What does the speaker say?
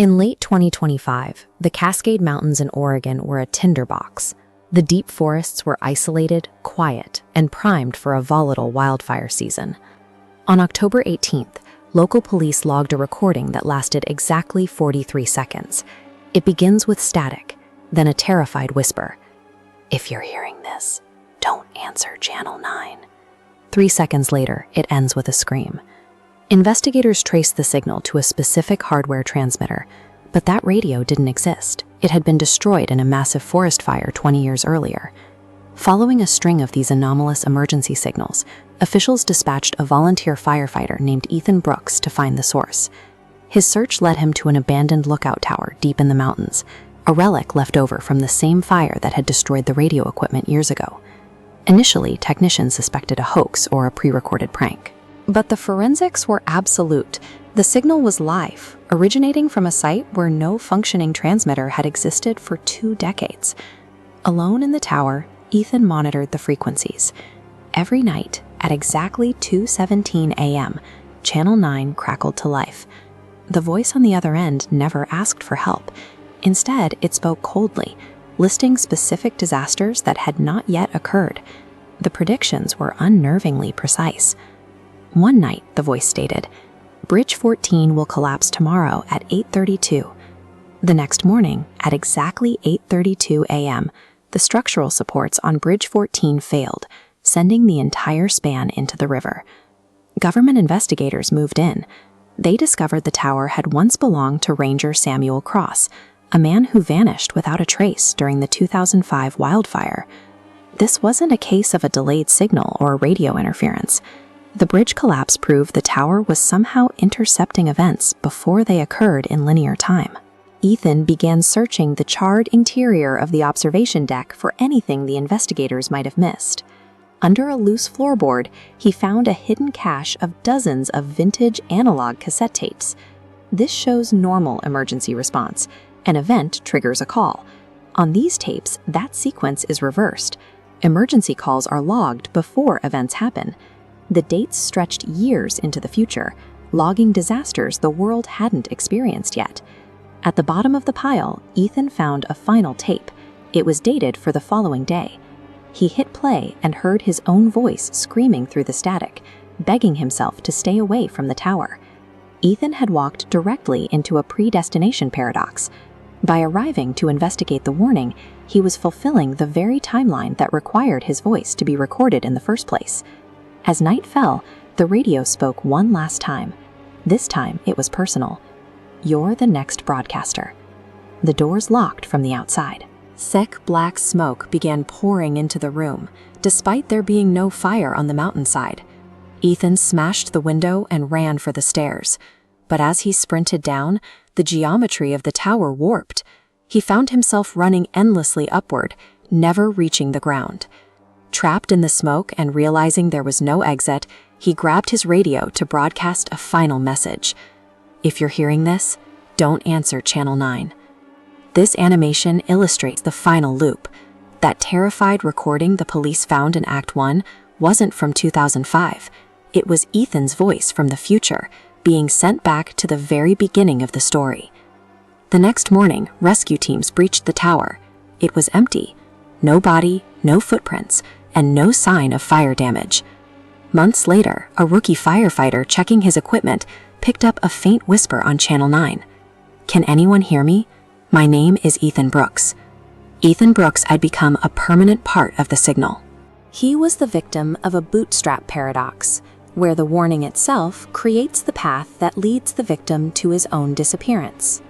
In late 2025, the Cascade Mountains in Oregon were a tinderbox. The deep forests were isolated, quiet, and primed for a volatile wildfire season. On October 18th, local police logged a recording that lasted exactly 43 seconds. It begins with static, then a terrified whisper. "If you're hearing this, don't answer Channel 9. 3 seconds later, it ends with a scream. Investigators traced the signal to a specific hardware transmitter, but that radio didn't exist. It had been destroyed in a massive forest fire 20 years earlier. Following a string of these anomalous emergency signals, officials dispatched a volunteer firefighter named Ethan Brooks to find the source. His search led him to an abandoned lookout tower deep in the mountains, a relic left over from the same fire that had destroyed the radio equipment years ago. Initially, technicians suspected a hoax or a pre-recorded prank. But the forensics were absolute. The signal was live, originating from a site where no functioning transmitter had existed for 2 decades. Alone in the tower, Ethan monitored the frequencies. Every night, at exactly 2:17 a.m., Channel 9 crackled to life. The voice on the other end never asked for help. Instead, it spoke coldly, listing specific disasters that had not yet occurred. The predictions were unnervingly precise. One night, the voice stated, "Bridge 14 will collapse tomorrow at 8:32. The next morning, at exactly 8:32 a.m., the structural supports on Bridge 14 failed, sending the entire span into the river. Government investigators moved in. They discovered the tower had once belonged to Ranger Samuel Cross, a man who vanished without a trace during the 2005 wildfire. This wasn't a case of a delayed signal or radio interference. The bridge collapse proved the tower was somehow intercepting events before they occurred in linear time. Ethan began searching the charred interior of the observation deck for anything the investigators might have missed. Under a loose floorboard, he found a hidden cache of dozens of vintage analog cassette tapes. This shows normal emergency response. An event triggers a call. On these tapes, that sequence is reversed. Emergency calls are logged before events happen. The dates stretched years into the future, logging disasters the world hadn't experienced yet. At the bottom of the pile, Ethan found a final tape. It was dated for the following day. He hit play and heard his own voice screaming through the static, begging himself to stay away from the tower. Ethan had walked directly into a predestination paradox. By arriving to investigate the warning, he was fulfilling the very timeline that required his voice to be recorded in the first place. As night fell, the radio spoke one last time. This time, it was personal. "You're the next broadcaster." The doors locked from the outside. Thick black smoke began pouring into the room, despite there being no fire on the mountainside. Ethan smashed the window and ran for the stairs. But as he sprinted down, the geometry of the tower warped. He found himself running endlessly upward, never reaching the ground. Trapped in the smoke and realizing there was no exit, he grabbed his radio to broadcast a final message. "If you're hearing this, don't answer Channel 9. This animation illustrates the final loop. That terrified recording the police found in Act 1 wasn't from 2005. It was Ethan's voice from the future, being sent back to the very beginning of the story. The next morning, rescue teams breached the tower. It was empty. No body, no footprints, and no sign of fire damage. Months later, a rookie firefighter checking his equipment picked up a faint whisper on Channel 9. "Can anyone hear me? My name is Ethan Brooks." Ethan Brooks had become a permanent part of the signal. He was the victim of a bootstrap paradox, where the warning itself creates the path that leads the victim to his own disappearance.